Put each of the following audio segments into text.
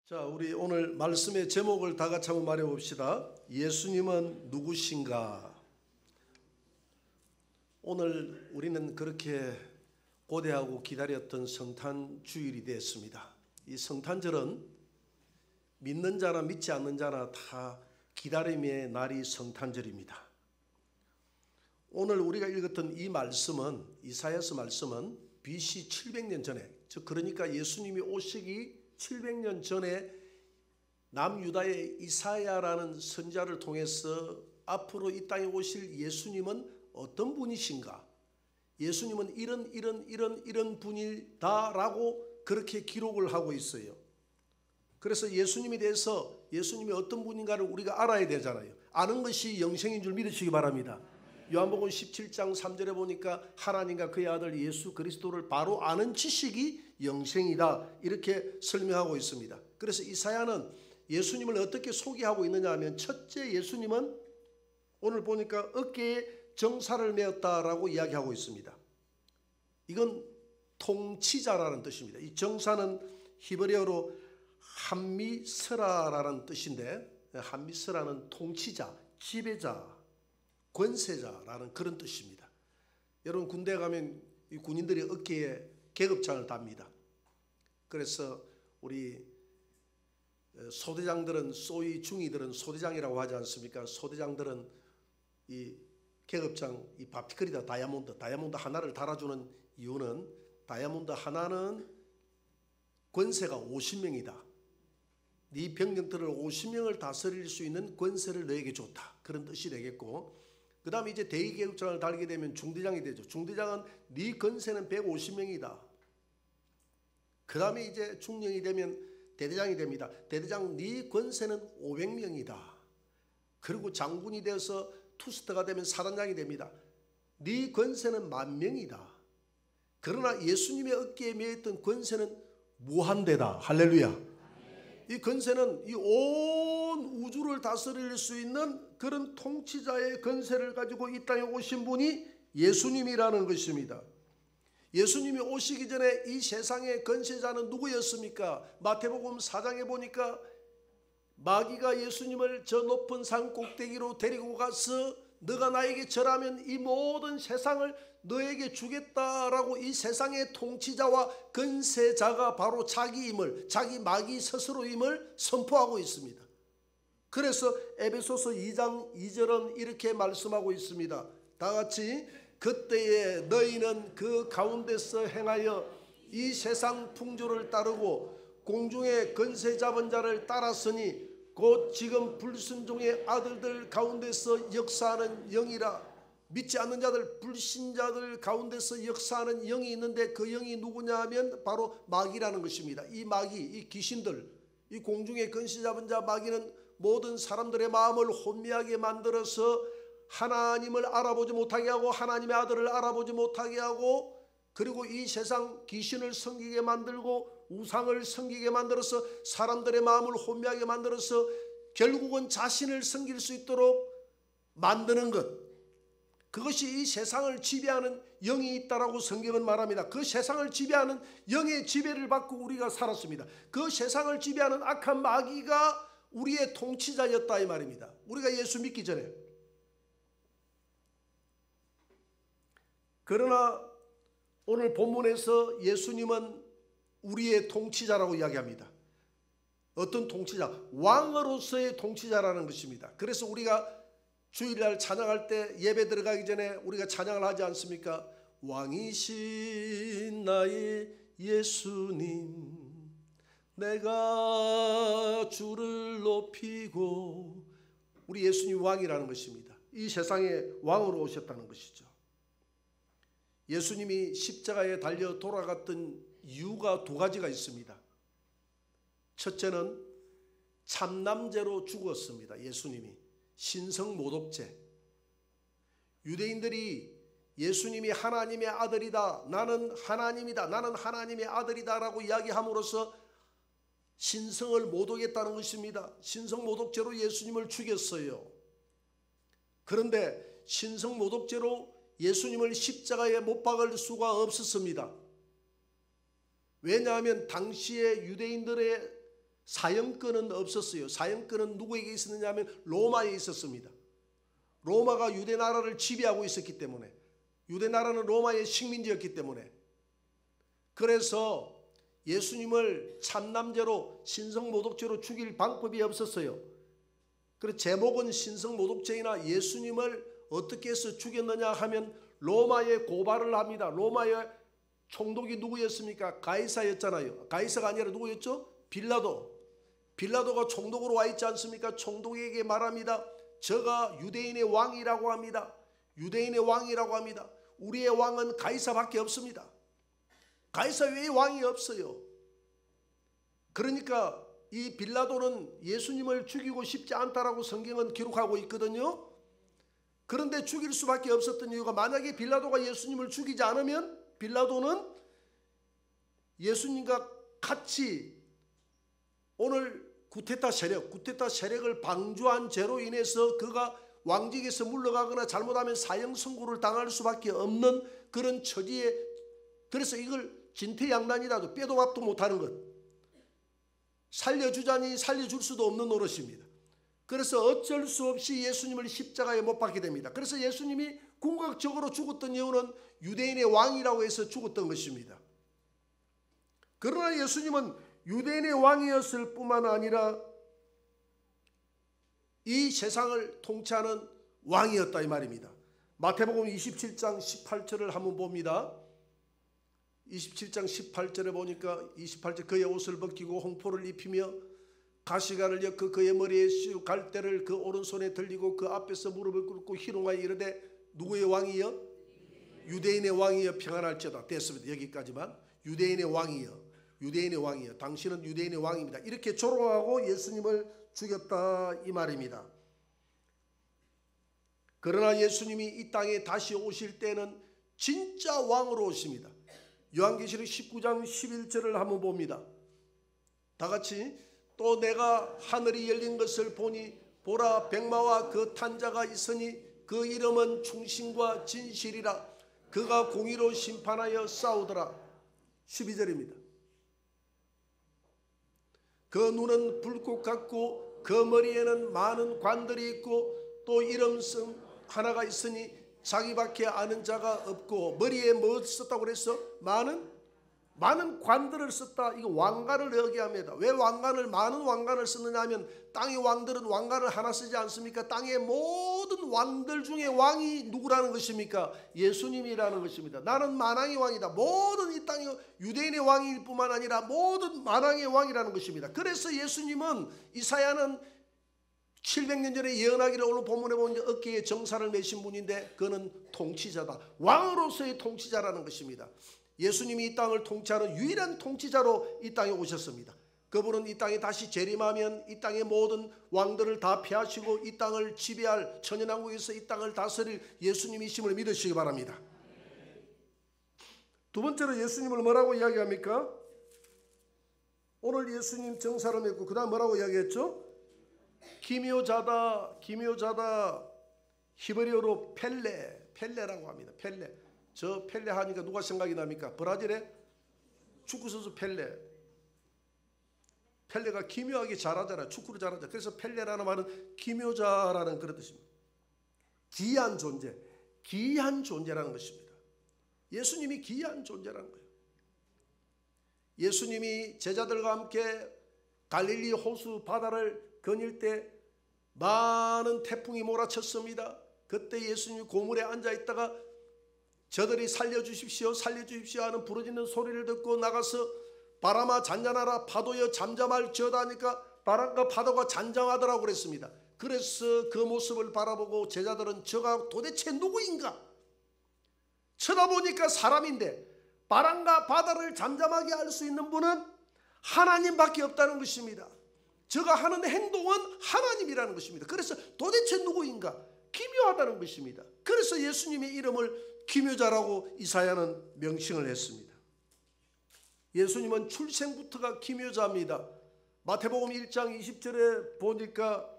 자, 우리 오늘 말씀의 제목을 다 같이 한번 말해 봅시다. 예수님은 누구신가? 오늘 우리는 그렇게 고대하고 기다렸던 성탄 주일이 되었습니다. 이 성탄절은 믿는 자나 믿지 않는 자나 다 기다림의 날이 성탄절입니다. 오늘 우리가 읽었던 이 말씀은, 이사야서 말씀은 BC 700년 전에, 즉 그러니까 예수님이 오시기 700년 전에 남유다의 이사야라는 선지자를 통해서 앞으로 이 땅에 오실 예수님은 어떤 분이신가? 예수님은 이런 분이다라고 그렇게 기록을 하고 있어요. 그래서 예수님에 대해서 예수님이 어떤 분인가를 우리가 알아야 되잖아요. 아는 것이 영생인 줄 믿으시기 바랍니다. 요한복음 17장 3절에 보니까 하나님과 그의 아들 예수 그리스도를 바로 아는 지식이 영생이다, 이렇게 설명하고 있습니다. 그래서 이사야는 예수님을 어떻게 소개하고 있느냐 하면, 첫째, 예수님은 오늘 보니까 어깨에 정사를 메었다라고 이야기하고 있습니다. 이건 통치자라는 뜻입니다. 이 정사는 히브리어로 함미스라라는 뜻인데, 함미스라는 통치자, 지배자, 권세자라는 그런 뜻입니다. 여러분, 군대에 가면 이 군인들이 어깨에 계급장을 답니다. 그래서 우리 소대장들은, 소위 중위들은 소대장이라고 하지 않습니까? 소대장들은 이 계급장, 이 바피클이다, 다이아몬드 하나를 달아주는 이유는, 다이아몬드 하나는 권세가 50명이다. 네 병력들을 50명을 다스릴 수 있는 권세를 너에게 줬다, 그런 뜻이 되겠고, 그 다음에 이제 대위계급장을 달게 되면 중대장이 되죠. 중대장은 네 권세는 150명이다. 그 다음에 이제 중령이 되면 대대장이 됩니다. 대대장, 네 권세는 500명이다. 그리고 장군이 되어서 투스터가 되면 사단장이 됩니다. 네 권세는 10,000명이다. 그러나 예수님의 어깨에 매였던 권세는 무한대다. 할렐루야. 이 권세는 이 온 우주를 다스릴 수 있는 그런 통치자의 권세를 가지고 이 땅에 오신 분이 예수님이라는 것입니다. 예수님이 오시기 전에 이 세상의 권세자는 누구였습니까? 마태복음 4장에 보니까 마귀가 예수님을 저 높은 산 꼭대기로 데리고 가서 너가 나에게 절하면 이 모든 세상을 너에게 주겠다라고 이 세상의 통치자와 권세자가 바로 자기임을, 자기 마귀 스스로임을 선포하고 있습니다. 그래서 에베소서 2장 2절은 이렇게 말씀하고 있습니다. 다 같이, 그때에 너희는 그 가운데서 행하여 이 세상 풍조를 따르고 공중의 권세 잡은 자를 따랐으니 곧 지금 불순종의 아들들 가운데서 역사하는 영이라. 믿지 않는 자들, 불신자들 가운데서 역사하는 영이 있는데 그 영이 누구냐 하면 바로 마귀라는 것입니다. 이 마귀, 이 귀신들, 이 공중의 권세 잡은 자 마귀는 모든 사람들의 마음을 혼미하게 만들어서 하나님을 알아보지 못하게 하고 하나님의 아들을 알아보지 못하게 하고, 그리고 이 세상 귀신을 섬기게 만들고 우상을 섬기게 만들어서 사람들의 마음을 혼미하게 만들어서 결국은 자신을 섬길 수 있도록 만드는 것, 그것이 이 세상을 지배하는 영이 있다라고 성경은 말합니다. 그 세상을 지배하는 영의 지배를 받고 우리가 살았습니다. 그 세상을 지배하는 악한 마귀가 우리의 통치자였다, 이 말입니다. 우리가 예수 믿기 전에. 그러나 오늘 본문에서 예수님은 우리의 통치자라고 이야기합니다. 어떤 통치자? 왕으로서의 통치자라는 것입니다. 그래서 우리가 주일날 찬양할 때 예배 들어가기 전에 우리가 찬양을 하지 않습니까? 왕이신 나의 예수님, 내가 주를 높이고. 우리 예수님 왕이라는 것입니다. 이 세상에 왕으로 오셨다는 것이죠. 예수님이 십자가에 달려 돌아갔던 이유가 두 가지가 있습니다. 첫째는 참남죄로 죽었습니다. 예수님이 신성모독죄. 유대인들이 예수님이 하나님의 아들이다, 나는 하나님이다, 나는 하나님의 아들이다 라고 이야기함으로써 신성을 모독했다는 것입니다. 신성모독죄로 예수님을 죽였어요. 그런데 신성모독죄로 예수님을 십자가에 못 박을 수가 없었습니다. 왜냐하면 당시의 유대인들의 사형권은 없었어요. 사형권은 누구에게 있었느냐 하면 로마에 있었습니다. 로마가 유대 나라를 지배하고 있었기 때문에, 유대 나라는 로마의 식민지였기 때문에, 그래서 예수님을 참남죄로 신성모독죄로 죽일 방법이 없었어요. 그래서 제목은 신성모독죄이나 예수님을 어떻게 해서 죽였느냐 하면 로마에 고발을 합니다. 로마의 총독이 누구였습니까? 가이사였잖아요. 가이사가 아니라 누구였죠? 빌라도. 빌라도가 총독으로 와 있지 않습니까? 총독에게 말합니다. 저가 유대인의 왕이라고 합니다. 유대인의 왕이라고 합니다. 우리의 왕은 가이사밖에 없습니다. 가이사 외에 왕이 없어요. 그러니까 이 빌라도는 예수님을 죽이고 싶지 않다라고 성경은 기록하고 있거든요. 그런데 죽일 수밖에 없었던 이유가, 만약에 빌라도가 예수님을 죽이지 않으면 빌라도는 예수님과 같이 오늘 구테타 세력을 방조한 죄로 인해서 그가 왕직에서 물러가거나 잘못하면 사형 선고를 당할 수밖에 없는 그런 처지에, 그래서 이걸 진퇴양난이라도 빼도 밥도 못하는 것, 살려주자니 살려줄 수도 없는 노릇입니다. 그래서 어쩔 수 없이 예수님을 십자가에 못 박게 됩니다. 그래서 예수님이 궁극적으로 죽었던 이유는 유대인의 왕이라고 해서 죽었던 것입니다. 그러나 예수님은 유대인의 왕이었을 뿐만 아니라 이 세상을 통치하는 왕이었다 이 말입니다. 마태복음 27장 18절을 한번 봅니다. 27장 18절에 보니까 28절, 그의 옷을 벗기고 홍포를 입히며 가시관을 엮어 그의 머리에 씌우 갈대를 그 오른손에 들리고 그 앞에서 무릎을 꿇고 희롱하여 이르되 누구의 왕이여? 유대인의 왕이여 평안할지어다. 됐습니다. 여기까지만. 유대인의 왕이여, 유대인의 왕이여, 당신은 유대인의 왕입니다. 이렇게 조롱하고 예수님을 죽였다 이 말입니다. 그러나 예수님이 이 땅에 다시 오실 때는 진짜 왕으로 오십니다. 요한계시록 19장 11절을 한번 봅니다. 다 같이. 또 내가 하늘이 열린 것을 보니 보라 백마와 그 탄 자가 있으니 그 이름은 충신과 진실이라. 그가 공의로 심판하여 싸우더라. 12절입니다. 그 눈은 불꽃 같고 그 머리에는 많은 관들이 있고 또 이름씀 하나가 있으니 자기밖에 아는 자가 없고. 머리에 뭐 썼다고 그랬어? 많은 관들을 썼다. 이거 왕관을 의미합니다. 왜 많은 왕관을 썼느냐 하면 땅의 왕들은 왕관을 하나 쓰지 않습니까? 땅의 모든 왕들 중에 왕이 누구라는 것입니까? 예수님이라는 것입니다. 나는 만왕의 왕이다. 모든 이 땅의 유대인의 왕일 뿐만 아니라 모든 만왕의 왕이라는 것입니다. 그래서 예수님은, 이사야는 700년 전에 예언하기를 오늘 본문에 보면 어깨에 정사를 메신 분인데 그는 통치자다. 왕으로서의 통치자라는 것입니다. 예수님이 이 땅을 통치하는 유일한 통치자로 이 땅에 오셨습니다. 그분은 이 땅에 다시 재림하면 이 땅의 모든 왕들을 다 폐하시고 이 땅을 지배할, 천연왕국에서 이 땅을 다스릴 예수님이심을 믿으시기 바랍니다. 두 번째로 예수님을 뭐라고 이야기합니까? 오늘 예수님 정사를 맺고 그 다음 뭐라고 이야기했죠? 기묘자다, 기묘자다. 히브리어로 펠레라고 합니다. 펠레. 저 펠레 하니까 누가 생각이 납니까? 브라질의 축구선수 펠레가 기묘하게 잘하잖아요. 축구를 잘하잖아요. 그래서 펠레라는 말은 기묘자라는 그런 뜻입니다. 기이한 존재, 기이한 존재라는 것입니다. 예수님이 기이한 존재라는 거예요. 예수님이 제자들과 함께 갈릴리 호수 바다를 거닐 때 많은 태풍이 몰아쳤습니다. 그때 예수님이 고물에 앉아있다가 저들이 살려주십시오 살려주십시오 하는 부르짖는 소리를 듣고 나가서 바람아 잔잔하라 파도여 잠잠할지어다 하니까 바람과 파도가 잔잠하더라고 그랬습니다. 그래서 그 모습을 바라보고 제자들은 저가 도대체 누구인가? 쳐다보니까 사람인데 바람과 바다를 잠잠하게 할 수 있는 분은 하나님밖에 없다는 것입니다. 저가 하는 행동은 하나님이라는 것입니다. 그래서 도대체 누구인가? 기묘하다는 것입니다. 그래서 예수님의 이름을 기묘자라고 이사야는 명칭을 했습니다. 예수님은 출생부터가 기묘자입니다. 마태복음 1장 20절에 보니까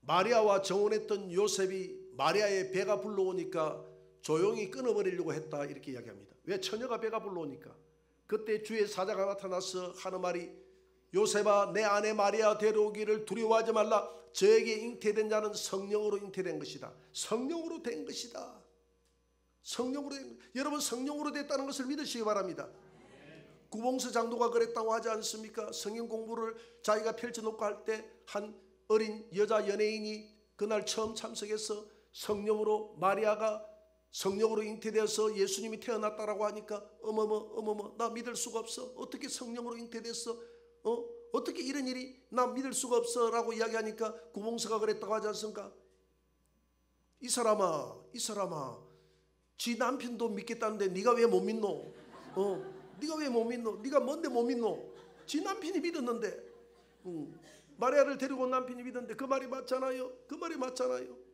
마리아와 정혼했던 요셉이 마리아의 배가 불러오니까 조용히 끊어버리려고 했다 이렇게 이야기합니다. 왜? 처녀가 배가 불러오니까. 그때 주의 사자가 나타나서 하는 말이 요셉아 내 아내 마리아 데려오기를 두려워하지 말라. 저에게 잉태된 자는 성령으로 잉태된 것이다. 성령으로 된 것이다. 성령으로 된, 여러분 성령으로 됐다는 것을 믿으시기 바랍니다. 구봉서 장로가 그랬다고 하지 않습니까? 성경 공부를 자기가 펼쳐놓고 할 때 한 어린 여자 연예인이 그날 처음 참석해서 성령으로 마리아가 성령으로 잉태되어서 예수님이 태어났다라고 하니까 어머머 나 믿을 수가 없어. 어떻게 성령으로 잉태됐어? 어떻게 이런 일이 나 믿을 수가 없어 라고 이야기하니까 구봉서가 그랬다고 하지 않습니까? 이 사람아 지 남편도 믿겠다는데 네가 왜 못 믿노? 네가 왜 못 믿노? 네가 뭔데 못 믿노? 지 남편이 믿었는데 마리아를 데리고 온 남편이 믿었는데 그 말이 맞잖아요. 그 말이 맞잖아요.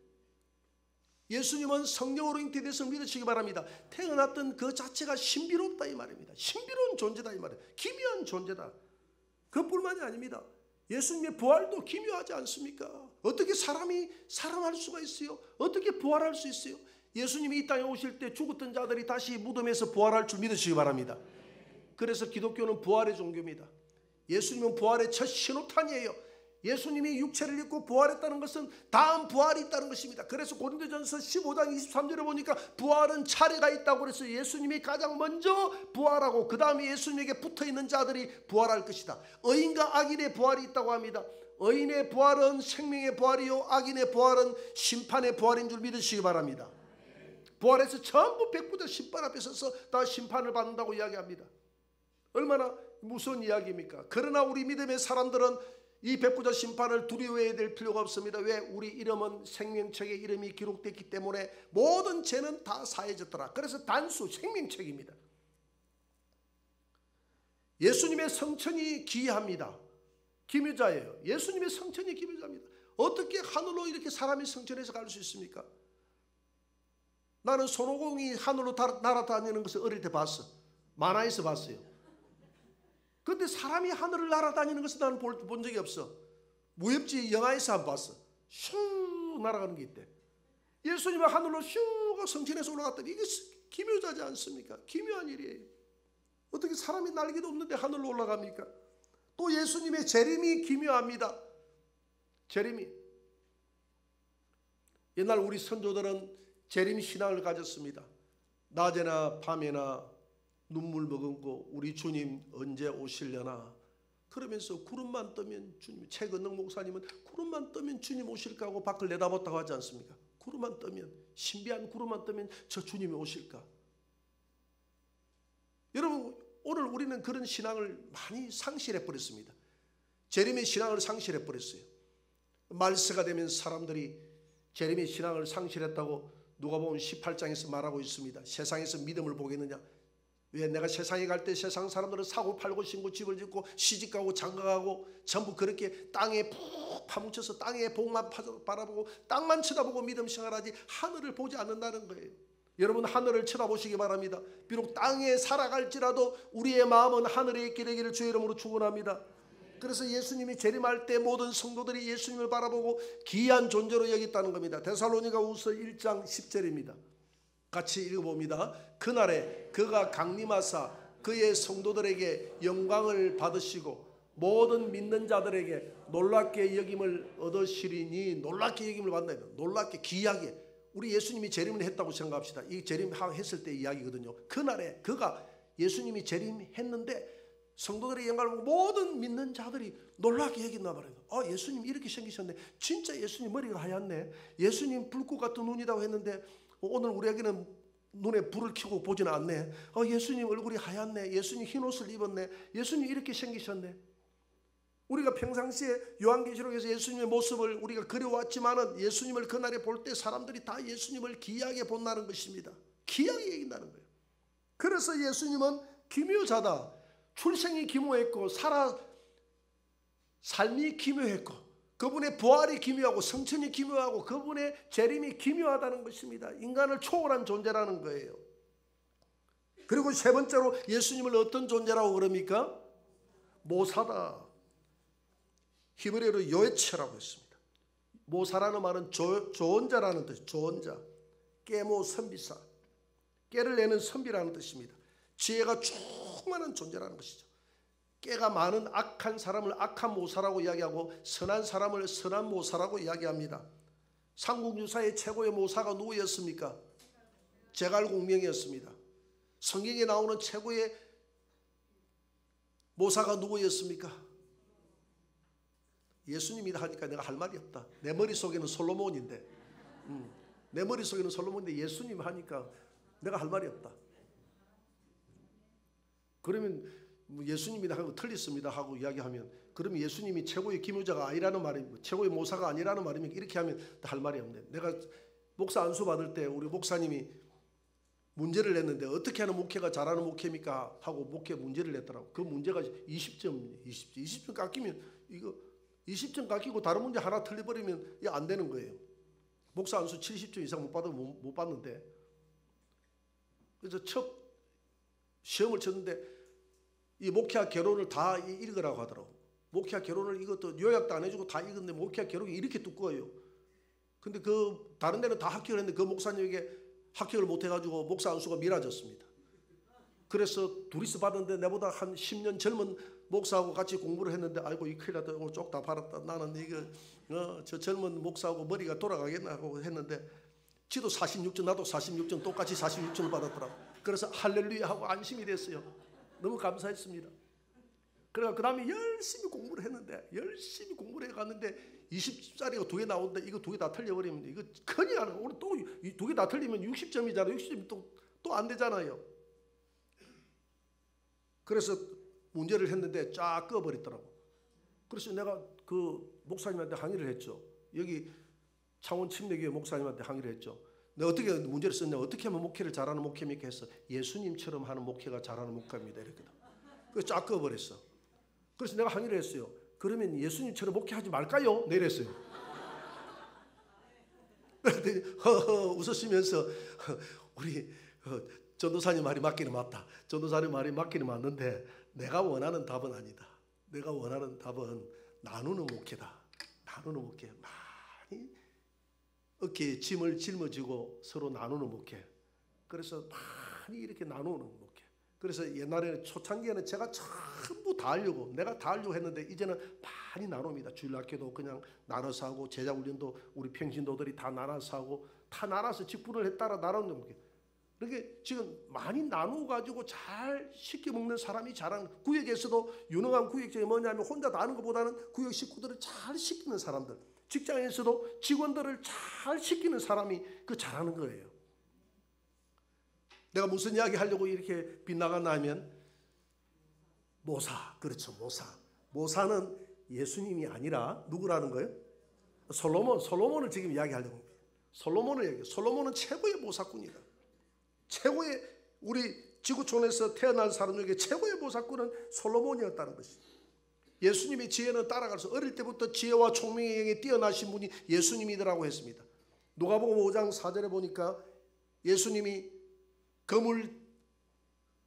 예수님은 성령으로 잉태돼서 믿으시기 바랍니다. 태어났던 그 자체가 신비롭다 이 말입니다. 신비로운 존재다 이 말이에요. 기묘한 존재다. 그뿐만이 아닙니다. 예수님의 부활도 기묘하지 않습니까? 어떻게 사람이 살아날 수가 있어요? 어떻게 부활할 수 있어요? 예수님이 이 땅에 오실 때 죽었던 자들이 다시 무덤에서 부활할 줄 믿으시기 바랍니다. 그래서 기독교는 부활의 종교입니다. 예수님은 부활의 첫 신호탄이에요. 예수님이 육체를 입고 부활했다는 것은 다음 부활이 있다는 것입니다. 그래서 고린도전서 15장 23절에 보니까 부활은 차례가 있다고 그래서 예수님이 가장 먼저 부활하고 그 다음에 예수님에게 붙어있는 자들이 부활할 것이다. 의인과 악인의 부활이 있다고 합니다. 의인의 부활은 생명의 부활이요 악인의 부활은 심판의 부활인 줄 믿으시기 바랍니다. 부활해서 전부 백부자 심판 앞에 서서 다 심판을 받는다고 이야기합니다. 얼마나 무서운 이야기입니까? 그러나 우리 믿음의 사람들은 이 백부자 심판을 두려워해야 될 필요가 없습니다. 왜? 우리 이름은 생명책에 이름이 기록됐기 때문에 모든 죄는 다 사해졌더라. 그래서 단수 생명책입니다. 예수님의 성천이 기이합니다. 기묘자예요. 예수님의 성천이 기묘자입니다. 어떻게 하늘로 이렇게 사람이 성천에서 갈 수 있습니까? 나는 손오공이 하늘로 날아다니는 것을 어릴 때 봤어. 만화에서 봤어요. 그런데 사람이 하늘을 날아다니는 것을 나는 본 적이 없어. 무협지 영화에서 한번 봤어. 슈 날아가는 게 있대. 예수님은 하늘로 슈가 성천에서 올라갔더니 이게 기묘자지 않습니까? 기묘한 일이에요. 어떻게 사람이 날개도 없는데 하늘로 올라갑니까? 또 예수님의 재림이 기묘합니다. 재림이. 옛날 우리 선조들은 재림 신앙을 가졌습니다. 낮에나 밤에나 눈물 머금고 우리 주님 언제 오시려나 그러면서 구름만 뜨면 주님, 최근능 목사님은 구름만 뜨면 주님 오실까 하고 밖을 내다봤다고 하지 않습니까? 구름만 뜨면, 신비한 구름만 뜨면 저 주님이 오실까? 여러분 오늘 우리는 그런 신앙을 많이 상실해 버렸습니다. 재림의 신앙을 상실해 버렸어요. 말세가 되면 사람들이 재림의 신앙을 상실했다고 누가복음 18장에서 말하고 있습니다. 세상에서 믿음을 보겠느냐? 왜? 내가 세상에 갈 때 세상 사람들은 사고 팔고 신고 집을 짓고 시집가고 장가가고 전부 그렇게 땅에 푹 파묻혀서 땅에 복만 바라보고 땅만 쳐다보고 믿음 생활하지 하늘을 보지 않는다는 거예요. 여러분 하늘을 쳐다보시기 바랍니다. 비록 땅에 살아갈지라도 우리의 마음은 하늘에 있게 되기를 주의 이름으로 축원합니다. 그래서 예수님이 재림할 때 모든 성도들이 예수님을 바라보고 귀한 존재로 여겼다는 겁니다. 데살로니가후서 1장 10절입니다. 같이 읽어봅니다. 그날에 그가 강림하사 그의 성도들에게 영광을 받으시고 모든 믿는 자들에게 놀랍게 여김을 얻으시리니 놀랍게 여김을 받는다. 놀랍게 귀하게. 우리 예수님이 재림을 했다고 생각합시다. 이 재림했을 때 이야기거든요. 그날에 그가 예수님이 재림했는데 성도들의 영광을 보고 모든 믿는 자들이 놀랍게 여긴다 말이에요. 예수님 이렇게 생기셨네. 진짜 예수님 머리가 하얗네. 예수님 불꽃 같은 눈이라고 했는데 오늘 우리에게는 눈에 불을 켜고 보지는 않네. 예수님 얼굴이 하얗네. 예수님 흰 옷을 입었네. 예수님 이렇게 생기셨네. 우리가 평상시에 요한계시록에서 예수님의 모습을 우리가 그려왔지만은 예수님을 그날에 볼 때 사람들이 다 예수님을 귀하게 본다는 것입니다. 귀하게 여긴다는 거예요. 그래서 예수님은 기묘자다. 출생이 기묘했고 삶이 기묘했고 그분의 부활이 기묘하고 성천이 기묘하고 그분의 재림이 기묘하다는 것입니다. 인간을 초월한 존재라는 거예요. 그리고 세 번째로 예수님을 어떤 존재라고 그럽니까? 모사다. 히브리어로 요에체라고 했습니다. 모사라는 말은 조언자라는 뜻, 조언자. 깨모 선비사. 깨를 내는 선비라는 뜻입니다. 지혜가 쭉 충만한 존재라는 것이죠. 깨가 많은 악한 사람을 악한 모사라고 이야기하고 선한 사람을 선한 모사라고 이야기합니다. 삼국유사의 최고의 모사가 누구였습니까? 제갈공명이었습니다. 성경에 나오는 최고의 모사가 누구였습니까? 예수님이다 하니까 내가 할 말이 없다. 내 머릿속에는 솔로몬인데 내 머릿속에는 솔로몬인데 예수님 하니까 내가 할 말이 없다. 그러면 예수님이다 하고 틀렸습니다 하고 이야기하면 그러면 예수님이 최고의 기묘자가 아니라는 말입니까? 최고의 모사가 아니라는 말입니까? 이렇게 하면 할 말이 없네. 내가 목사 안수 받을 때 우리 목사님이 문제를 냈는데 어떻게 하는 목회가 잘하는 목회입니까? 하고 목회 문제를 냈더라고. 그 문제가 20점, 20점 깎이면 이거 20점 깎이고 다른 문제 하나 틀려버리면 이게 안 되는 거예요. 목사 안수 70점 이상 못 받으면 못 받는데. 그래서 첫 시험을 쳤는데 이 목회학 개론을 다 읽으라고 하더라고. 목회학 개론을 이것도 요약도 안 해주고 다 읽었는데 목회학 개론이 이렇게 두꺼워요. 근데 그 다른 데는 다 합격을 했는데 그 목사님에게 합격을 못 해가지고 목사 안수가 미뤄졌습니다. 그래서 둘이서 받았는데 내보다 한 10년 젊은 목사하고 같이 공부를 했는데 아이고 이 큰일 났다. 오늘 쪽 다 팔았다. 나는 이거 저 젊은 목사하고 머리가 돌아가겠나 하고 했는데 지도 46점 나도 46점 똑같이 46점을 받았더라고. 그래서 할렐루야 하고 안심이 됐어요. 너무 감사했습니다. 그래서 그 다음에 열심히 공부를 했는데 열심히 공부를 해갔는데 20짜리가 2개 나오는데 이거 2개 다 틀려버리면 이거 큰일 나는 오늘 또 2개 다 틀리면 60점이잖아요. 60점이 또 안 되잖아요. 그래서 문제를 했는데 쫙 꺼버렸더라고. 그래서 내가 그 목사님한테 항의를 했죠. 여기 창원 침례교회 목사님한테 항의를 했죠. 내가 어떻게 문제를 썼냐. 어떻게 하면 목회를 잘하는 목회입니까 해서 예수님처럼 하는 목회가 잘하는 목회입니다. 이랬거든. 그래서 쫙 꺼버렸어. 그래서 내가 항의를 했어요. 그러면 예수님처럼 목회하지 말까요? 내렸어요. 허허 웃으시면서 우리 전도사님 말이 맞기는 맞다. 전도사님 말이 맞기는 맞는데 내가 원하는 답은 아니다. 내가 원하는 답은 나누는 목회다. 나누는 목회. 많이 어깨에 짐을 짊어지고 서로 나누는 목회. 그래서 많이 이렇게 나누는 목회. 그래서 옛날에는 초창기에는 제가 전부 다 하려고 내가 다 하려고 했는데 이제는 많이 나눕니다. 주일학교도 그냥 나눠서 하고 제자훈련도 우리 평신도들이 다 나눠서 하고 다 나눠서 직분을 따라 나누는 목회. 그렇게 지금 많이 나누어가지고 잘 시켜 먹는 사람이 잘하는 구역에서도 유능한 구역장이 뭐냐면 혼자 다 하는 것보다는 구역 식구들을 잘 시키는 사람들, 직장에서도 직원들을 잘 시키는 사람이 그 잘하는 거예요. 내가 무슨 이야기 하려고 이렇게 빗나갔나 하면 모사, 그렇죠. 모사는 예수님이 아니라 누구라는 거예요? 솔로몬을 지금 이야기하려고 합니다. 솔로몬은 최고의 모사꾼이다. 최고의 우리 지구촌에서 태어난 사람 중에 최고의 모사꾼은 솔로몬이었다는 것이죠. 예수님의 지혜는 따라가서 어릴 때부터 지혜와 총명의 영에 뛰어나신 분이 예수님이더라고 했습니다. 누가복음 5장 4절에 보니까 예수님이 거물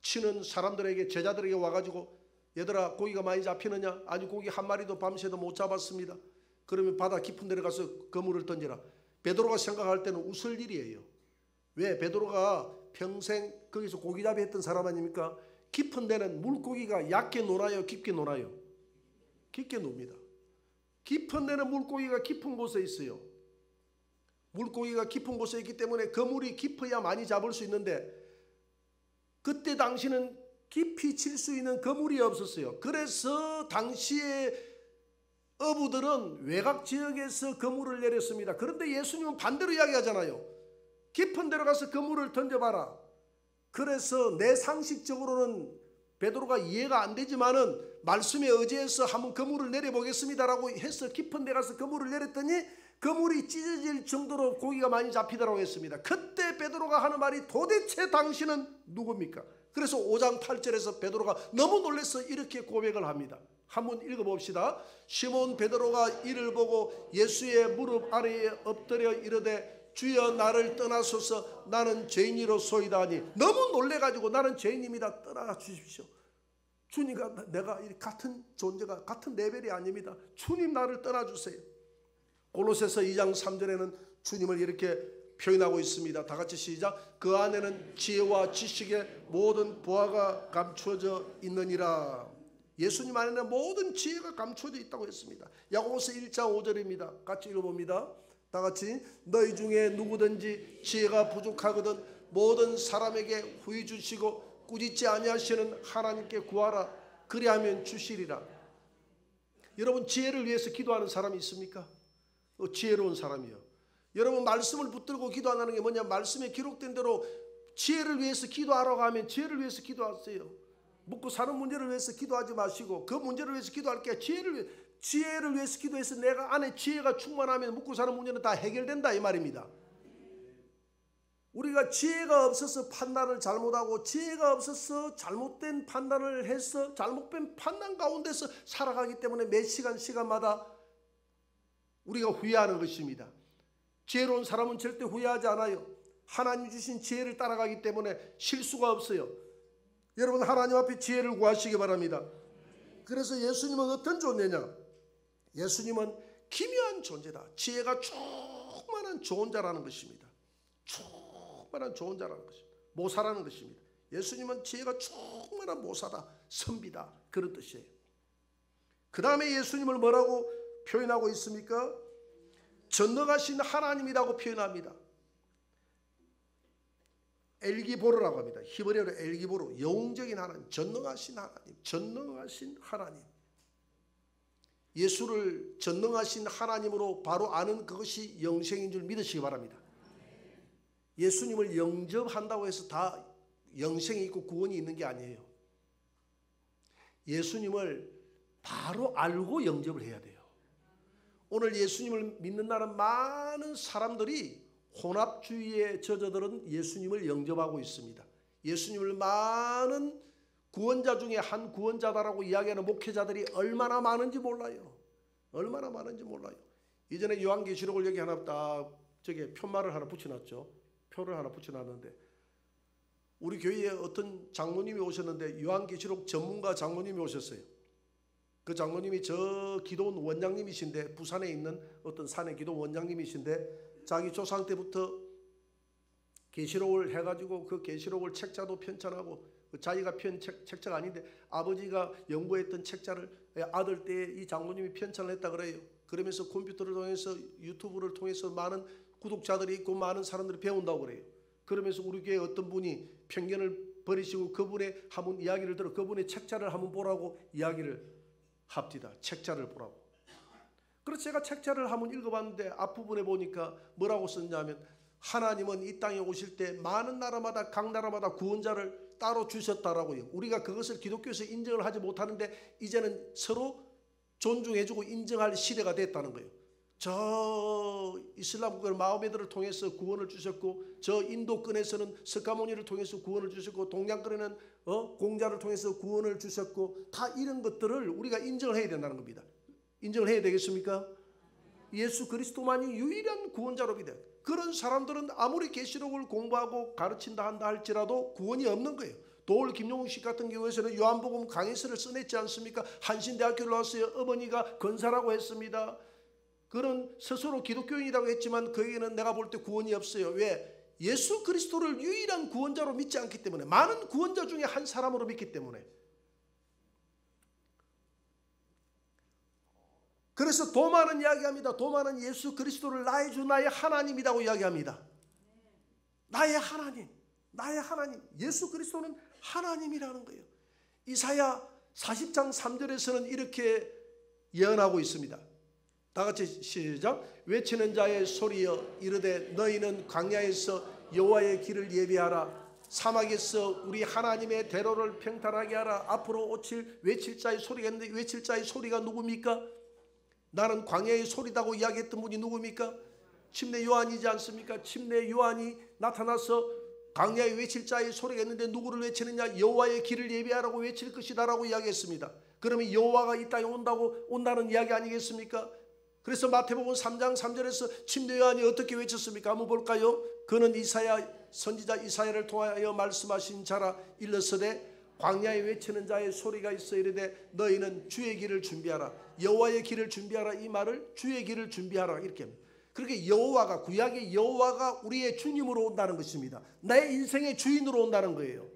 치는 사람들에게 제자들에게 와가지고 얘들아 고기가 많이 잡히느냐? 아니 고기 한 마리도 밤새도 못 잡았습니다. 그러면 바다 깊은 데로 가서 거물을 던지라. 베드로가 생각할 때는 웃을 일이에요. 왜? 베드로가 평생 거기서 고기잡이 했던 사람 아닙니까? 깊은 데는 물고기가 얕게 노나요? 깊게 노나요? 깊게 놉니다. 깊은 데는 물고기가 깊은 곳에 있어요. 물고기가 깊은 곳에 있기 때문에 그물이 깊어야 많이 잡을 수 있는데 그때 당시는 깊이 칠 수 있는 그물이 없었어요. 그래서 당시에 어부들은 외곽 지역에서 그물을 내렸습니다. 그런데 예수님은 반대로 이야기하잖아요. 깊은 데로 가서 그물을 던져봐라. 그래서 내 상식적으로는 베드로가 이해가 안 되지만은 말씀에 의지해서 한번 그물을 내려보겠습니다라고 해서 깊은 데 가서 그물을 내렸더니 그물이 찢어질 정도로 고기가 많이 잡히더라고 했습니다. 그때 베드로가 하는 말이 도대체 당신은 누굽니까? 그래서 5장 8절에서 베드로가 너무 놀라서 이렇게 고백을 합니다. 한번 읽어봅시다. 시몬 베드로가 이를 보고 예수의 무릎 아래에 엎드려 이르되 주여 나를 떠나소서 나는 죄인이로소이다 하니 너무 놀래가지고 나는 죄인입니다. 떠나 주십시오. 주님과 내가 같은 존재가 같은 레벨이 아닙니다. 주님 나를 떠나주세요. 골로새서 2장 3절에는 주님을 이렇게 표현하고 있습니다. 다 같이 시작. 그 안에는 지혜와 지식의 모든 보화가 감추어져 있느니라. 예수님 안에는 모든 지혜가 감추어져 있다고 했습니다. 야고보서 1장 5절입니다. 같이 읽어봅니다. 다 같이. 너희 중에 누구든지 지혜가 부족하거든 모든 사람에게 후히 주시고 꾸짖지 아니하시는 하나님께 구하라. 그리하면 주시리라. 여러분, 지혜를 위해서 기도하는 사람이 있습니까? 지혜로운 사람이요. 여러분, 말씀을 붙들고 기도한다는 게 뭐냐? 말씀에 기록된 대로 지혜를 위해서 기도하라고 하면 지혜를 위해서 기도하세요. 먹고 사는 문제를 위해서 기도하지 마시고 그 문제를 위해서 기도할 게 지혜를 위해서 기도해서 내가 안에 지혜가 충만하면 먹고 사는 문제는 다 해결된다 이 말입니다. 우리가 지혜가 없어서 판단을 잘못하고 지혜가 없어서 잘못된 판단을 해서 잘못된 판단 가운데서 살아가기 때문에 매 시간마다 우리가 후회하는 것입니다. 지혜로운 사람은 절대 후회하지 않아요. 하나님 주신 지혜를 따라가기 때문에 실수가 없어요. 여러분, 하나님 앞에 지혜를 구하시기 바랍니다. 그래서 예수님은 어떤 존재냐? 예수님은 기묘한 존재다. 지혜가 충만한 좋은 자라는 것입니다. 충만한 좋은 자라는 것입니다. 모사라는 것입니다. 예수님은 지혜가 충만한 모사다. 선비다. 그런 뜻이에요. 그 다음에 예수님을 뭐라고 표현하고 있습니까? 전능하신 하나님이라고 표현합니다. 엘기보르라고 합니다. 히브리어로 엘기보르, 영적인 하나님, 전능하신 하나님, 전능하신 하나님. 예수를 전능하신 하나님으로 바로 아는 그것이 영생인 줄 믿으시기 바랍니다. 예수님을 영접한다고 해서 다 영생이 있고 구원이 있는 게 아니에요. 예수님을 바로 알고 영접을 해야 돼요. 오늘 예수님을 믿는 날은 많은 사람들이 혼합주의에 젖어들은 예수님을 영접하고 있습니다. 예수님을 많은 구원자 중에 한 구원자다라고 이야기하는 목회자들이 얼마나 많은지 몰라요. 얼마나 많은지 몰라요. 이전에 요한계시록을 여기 하나 딱 저게 편말을 하나 붙여놨죠. 표를 하나 붙여놨는데 우리 교회에 어떤 장로님이 오셨는데 요한계시록 전문가 장로님이 오셨어요. 그 장로님이 저 기도원 원장님이신데 부산에 있는 어떤 산의 기도원 원장님이신데 자기 조상 때부터 계시록을 해가지고 그 계시록을 책자도 편찬하고 자기가 편 책자가 아닌데 아버지가 연구했던 책자를 아들 때 이 장로님이 편찬을 했다 그래요. 그러면서 컴퓨터를 통해서 유튜브를 통해서 많은 구독자들이 있고 많은 사람들이 배운다고 그래요. 그러면서 우리 교회 어떤 분이 편견을 버리시고 그분의 한번 이야기를 들어 그분의 책자를 한번 보라고 이야기를 합디다. 책자를 보라고. 그래서 제가 책자를 한번 읽어봤는데 앞부분에 보니까 뭐라고 썼냐면 하나님은 이 땅에 오실 때 많은 나라마다 각 나라마다 구원자를 따로 주셨다라고요. 우리가 그것을 기독교에서 인정을 하지 못하는데 이제는 서로 존중해주고 인정할 시대가 됐다는 거예요. 저 이슬람 국가 마호메드를 통해서 구원을 주셨고 저 인도권에서는 스카모니를 통해서 구원을 주셨고 동양권에는 공자를 통해서 구원을 주셨고 다 이런 것들을 우리가 인정을 해야 된다는 겁니다. 인정을 해야 되겠습니까? 예수 그리스도만이 유일한 구원자로 믿어요. 그런 사람들은 아무리 계시록을 공부하고 가르친다 한다 할지라도 구원이 없는 거예요. 도올 김용식 같은 경우에는 요한복음 강해서를 써냈지 않습니까? 한신대학교를 나왔어요. 어머니가 권사라고 했습니다. 그는 스스로 기독교인이라고 했지만 그에게는 내가 볼 때 구원이 없어요. 왜? 예수 그리스도를 유일한 구원자로 믿지 않기 때문에 많은 구원자 중에 한 사람으로 믿기 때문에. 그래서 도마는 이야기합니다. 도마는 예수 그리스도를 나의 주 나의 하나님이라고 이야기합니다. 나의 하나님, 나의 하나님. 예수 그리스도는 하나님이라는 거예요. 이사야 40장 3절에서는 이렇게 예언하고 있습니다. 다 같이 시작. 외치는 자의 소리여 이르되 너희는 광야에서 여호와의 길을 예비하라. 사막에서 우리 하나님의 대로를 평탄하게 하라. 앞으로 외칠 자의 소리가 있는데 외칠 자의 소리가 누굽니까? 나는 광야의 소리다고 이야기했던 분이 누굽니까? 침례 요한이지 않습니까? 침례 요한이 나타나서 광야에 외칠 자의 소리가 있는데 누구를 외치느냐? 여호와의 길을 예비하라고 외칠 것이다라고 이야기했습니다. 그러면 여호와가 이 땅에 온다는 이야기 아니겠습니까? 그래서 마태복음 3장 3절에서 침례 요한이 어떻게 외쳤습니까? 한번 볼까요? 그는 선지자 이사야를 통하여 말씀하신 자라. 일러서되 광야에 외치는 자의 소리가 있어 이르되 너희는 주의 길을 준비하라. 여호와의 길을 준비하라. 이 말을 주의 길을 준비하라 이렇게 합니다. 그렇게 여호와가, 구약의 여호와가 우리의 주님으로 온다는 것입니다. 내 인생의 주인으로 온다는 거예요.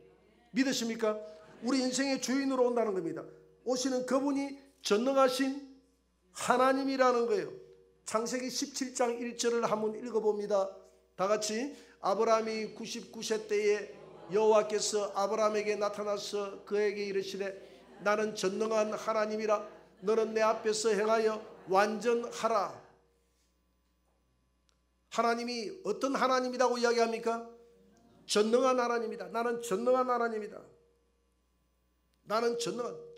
믿으십니까? 우리 인생의 주인으로 온다는 겁니다. 오시는 그분이 전능하신 하나님이라는 거예요. 창세기 17장 1절을 한번 읽어봅니다. 다 같이. 아브라함이 99세 때에 여호와께서 아브라함에게 나타나서 그에게 이르시되 나는 전능한 하나님이라 너는 내 앞에서 행하여 완전하라. 하나님이 어떤 하나님이라고 이야기합니까? 전능한 하나님이다. 나는 전능한 하나님이다. 나는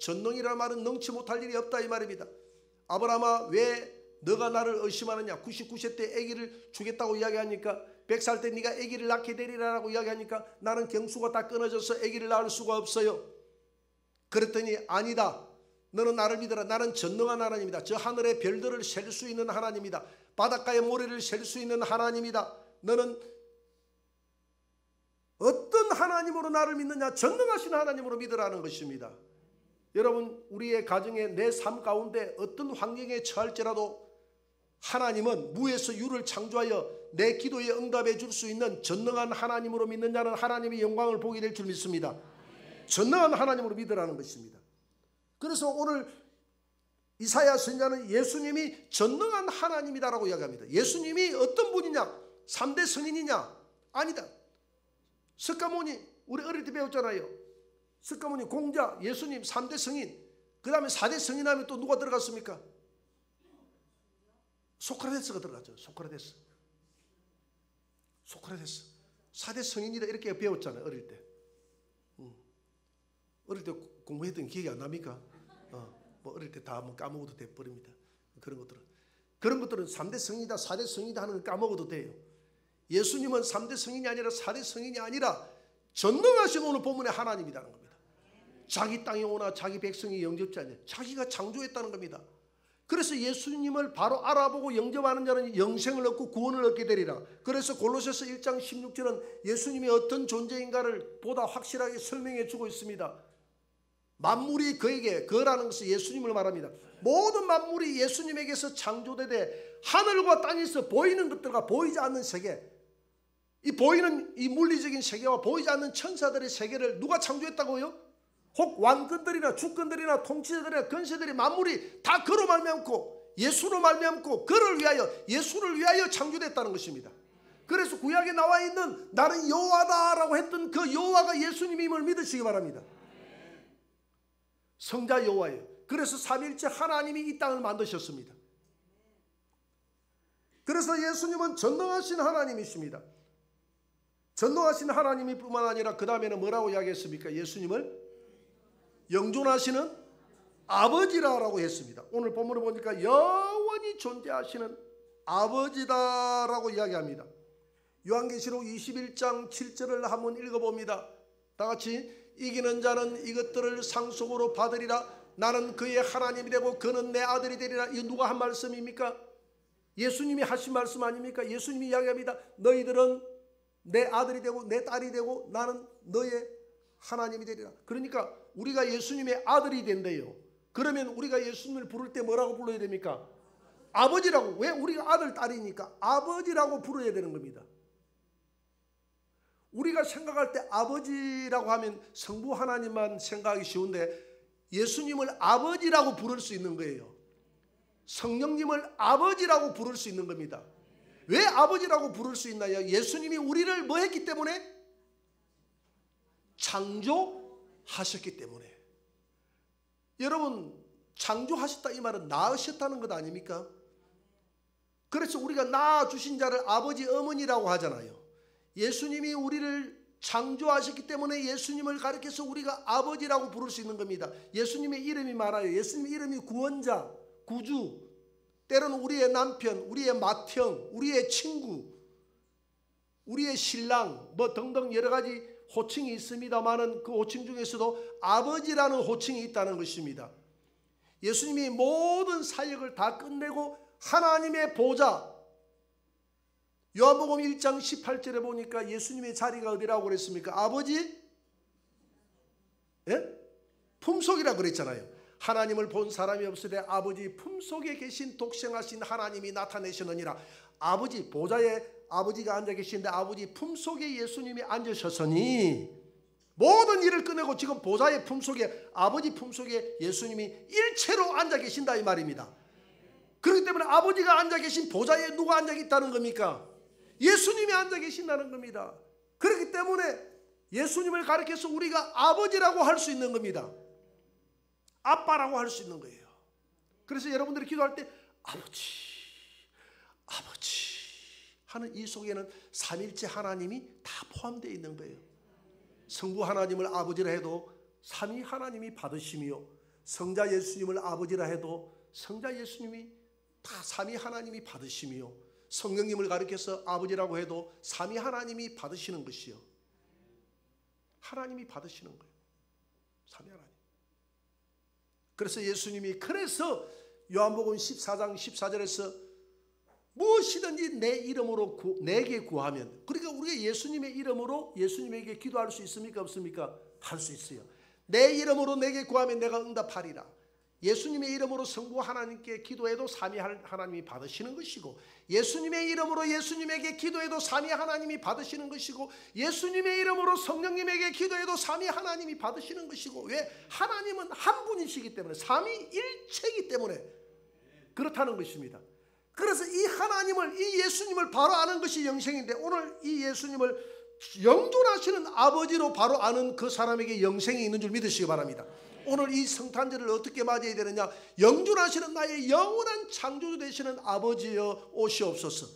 전능이라는 말은 능치 못할 일이 없다 이 말입니다. 아브라함아 왜 너가 나를 의심하느냐. 99세 때 아기를 주겠다고 이야기하니까 100살 때 네가 아기를 낳게 되리라고 이야기하니까 나는 경수가 다 끊어져서 아기를 낳을 수가 없어요. 그랬더니 아니다. 너는 나를 믿어라. 나는 전능한 하나님이다. 저 하늘의 별들을 셀 수 있는 하나님이다. 바닷가의 모래를 셀 수 있는 하나님이다. 너는 어떤 하나님으로 나를 믿느냐? 전능하신 하나님으로 믿으라는 것입니다. 여러분 우리의 가정에 내 삶 가운데 어떤 환경에 처할지라도 하나님은 무에서 유를 창조하여 내 기도에 응답해 줄 수 있는 전능한 하나님으로 믿는 자는 하나님의 영광을 보게 될 줄 믿습니다. 전능한 하나님으로 믿으라는 것입니다. 그래서 오늘 이사야 선지자는 예수님이 전능한 하나님이다라고 이야기합니다. 예수님이 어떤 분이냐? 3대 성인이냐? 아니다. 스가모니 우리 어릴 때 배웠잖아요. 스가모니 공자, 예수님 3대 성인. 그 다음에 4대 성인 하면 또 누가 들어갔습니까? 소크라테스가 들어갔죠. 소크라테스. 4대 성인이다 이렇게 배웠잖아요. 어릴 때. 어릴 때 공부했던 기억이 안 납니까? 뭐 어릴 때 다 뭐 까먹어도 돼버립니다. 그런 것들은 3대 성인이다 4대 성인이다 하는 걸 까먹어도 돼요. 예수님은 3대 성인이 아니라 4대 성인이 아니라 전능하신 오늘 본문의 하나님이라는 겁니다. 자기 땅에 오나 자기 백성이 영접지 않냐. 자기가 창조했다는 겁니다. 그래서 예수님을 바로 알아보고 영접하는 자는 영생을 얻고 구원을 얻게 되리라. 그래서 골로새서 1장 16절은 예수님이 어떤 존재인가를 보다 확실하게 설명해 주고 있습니다. 만물이 그에게, 그라는 것은 예수님을 말합니다. 모든 만물이 예수님에게서 창조되되 하늘과 땅에서 보이는 것들과 보이지 않는 세계, 이 보이는 이 물리적인 세계와 보이지 않는 천사들의 세계를 누가 창조했다고요? 혹 왕권들이나 주권들이나 통치자들이나 권세들이 만물이 다 그로 말미암고 예수로 말미암고 그를 위하여 예수를 위하여 창조됐다는 것입니다. 그래서 구약에 나와 있는 나는 여호와다라고 했던 그 여호와가 예수님임을 믿으시기 바랍니다. 성자 여호와예요. 그래서 삼위일체 하나님이 이 땅을 만드셨습니다. 그래서 예수님은 전능하신 하나님이십니다. 전능하신 하나님이 뿐만 아니라 그 다음에는 뭐라고 이야기했습니까? 예수님을 영존하시는 아버지라고 했습니다. 오늘 본문을 보니까 영원히 존재하시는 아버지다라고 이야기합니다. 요한계시록 21장 7절을 한번 읽어봅니다. 다 같이. 이기는 자는 이것들을 상속으로 받으리라. 나는 그의 하나님이 되고 그는 내 아들이 되리라. 이거 누가 한 말씀입니까? 예수님이 하신 말씀 아닙니까? 예수님이 이야기합니다. 너희들은 내 아들이 되고 내 딸이 되고 나는 너의 하나님이 되리라. 그러니까 우리가 예수님의 아들이 된대요. 그러면 우리가 예수님을 부를 때 뭐라고 불러야 됩니까? 아버지라고. 왜? 우리가 아들 딸이니까 아버지라고 부르어야 되는 겁니다. 우리가 생각할 때 아버지라고 하면 성부 하나님만 생각하기 쉬운데 예수님을 아버지라고 부를 수 있는 거예요. 성령님을 아버지라고 부를 수 있는 겁니다. 왜 아버지라고 부를 수 있나요? 예수님이 우리를 뭐 했기 때문에? 창조하셨기 때문에. 여러분 창조하셨다 이 말은 낳으셨다는 것 아닙니까? 그래서 우리가 낳아주신 자를 아버지 어머니라고 하잖아요. 예수님이 우리를 창조하셨기 때문에 예수님을 가리켜서 우리가 아버지라고 부를 수 있는 겁니다. 예수님의 이름이 많아요. 예수님의 이름이 구원자, 구주, 때로는 우리의 남편, 우리의 맏형, 우리의 친구, 우리의 신랑 뭐 등등 여러 가지 호칭이 있습니다만은 그 호칭 중에서도 아버지라는 호칭이 있다는 것입니다. 예수님이 모든 사역을 다 끝내고 하나님의 보좌, 요한복음 1장 18절에 보니까 예수님의 자리가 어디라고 그랬습니까? 아버지 품속이라고 그랬잖아요. 하나님을 본 사람이 없으되 아버지 품속에 계신 독생하신 하나님이 나타내시느니라. 아버지 보좌에 아버지가 앉아 계시는데 아버지 품속에 예수님이 앉으셨으니 모든 일을 끝내고 지금 보좌의 품속에 아버지 품속에 예수님이 일체로 앉아 계신다 이 말입니다. 그렇기 때문에 아버지가 앉아 계신 보좌에 누가 앉아 있다는 겁니까? 예수님이 앉아 계신다는 겁니다. 그렇기 때문에 예수님을 가리켜서 우리가 아버지라고 할 수 있는 겁니다. 아빠라고 할 수 있는 거예요. 그래서 여러분들이 기도할 때 아버지 아버지 하는 이 속에는 삼일째 하나님이 다 포함되어 있는 거예요. 성부 하나님을 아버지라 해도 삼위 하나님이 받으시며, 성자 예수님을 아버지라 해도 성자 예수님이 다 삼위 하나님이 받으시며, 성령님을 가리켜서 아버지라고 해도 삼위 하나님이 받으시는 것이요. 하나님이 받으시는 거예요. 삼위 하나님. 그래서 예수님이 그래서 요한복음 14장 14절에서 무엇이든지 내 이름으로 내게 구하면, 그러니까 우리가 예수님의 이름으로 예수님에게 기도할 수 있습니까? 없습니까? 할 수 있어요. 내 이름으로 내게 구하면 내가 응답하리라. 예수님의 이름으로 성부 하나님께 기도해도 삼위 하나님이 받으시는 것이고, 예수님의 이름으로 예수님에게 기도해도 삼위 하나님이 받으시는 것이고, 예수님의 이름으로 성령님에게 기도해도 삼위 하나님이 받으시는 것이고, 왜? 하나님은 한 분이시기 때문에, 삼위일체이기 때문에 그렇다는 것입니다. 그래서 이 하나님을, 이 예수님을 바로 아는 것이 영생인데, 오늘 이 예수님을 영존하시는 아버지로 바로 아는 그 사람에게 영생이 있는 줄 믿으시기 바랍니다. 오늘 이 성탄절을 어떻게 맞이해야 되느냐? 영존하시는 나의 영원한 창조주 되시는 아버지여 오시옵소서.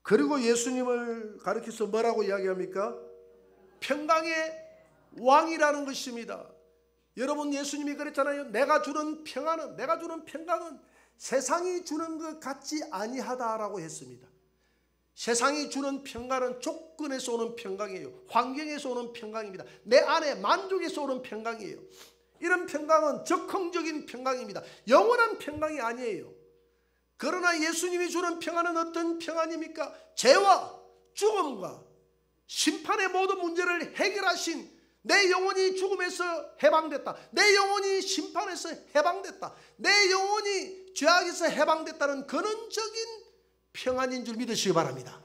그리고 예수님을 가리켜서 뭐라고 이야기합니까? 평강의 왕이라는 것입니다. 여러분, 예수님이 그랬잖아요. 내가 주는 평강은 세상이 주는 것 같지 아니하다라고 했습니다. 세상이 주는 평강은 조건에서 오는 평강이에요. 환경에서 오는 평강입니다. 내 안에 만족에서 오는 평강이에요. 이런 평강은 적흥적인 평강입니다. 영원한 평강이 아니에요. 그러나 예수님이 주는 평안은 어떤 평안입니까? 죄와 죽음과 심판의 모든 문제를 해결하신, 내 영혼이 죽음에서 해방됐다, 내 영혼이 심판에서 해방됐다, 내 영혼이 죄악에서 해방됐다는 근원적인 평안인 줄 믿으시기 바랍니다.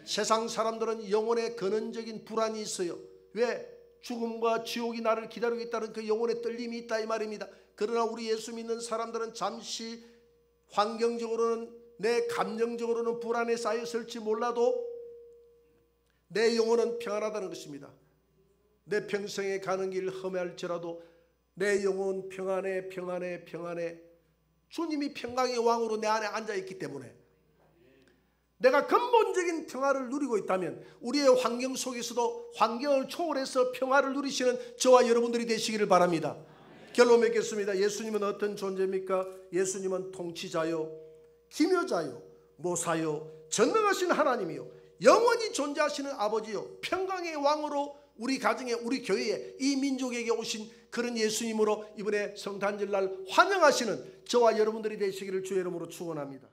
세상 사람들은 영혼에 근원적인 불안이 있어요. 왜? 죽음과 지옥이 나를 기다리고 있다는 그 영혼의 떨림이 있다 이 말입니다. 그러나 우리 예수 믿는 사람들은 잠시 환경적으로는, 내 감정적으로는 불안에 쌓였을지 몰라도 내 영혼은 평안하다는 것입니다. 내 평생에 가는 길 험할지라도 내 영혼 평안해, 평안해, 평안해. 주님이 평강의 왕으로 내 안에 앉아있기 때문에 내가 근본적인 평화를 누리고 있다면 우리의 환경 속에서도 환경을 초월해서 평화를 누리시는 저와 여러분들이 되시기를 바랍니다. 결론 맺겠습니다. 예수님은 어떤 존재입니까? 예수님은 통치자요, 기묘자요, 모사요, 전능하신 하나님이요, 영원히 존재하시는 아버지요, 평강의 왕으로 우리 가정에, 우리 교회에, 이 민족에게 오신 그런 예수님으로 이번에 성탄절날 환영하시는 저와 여러분들이 되시기를 주의 이름으로 축원합니다.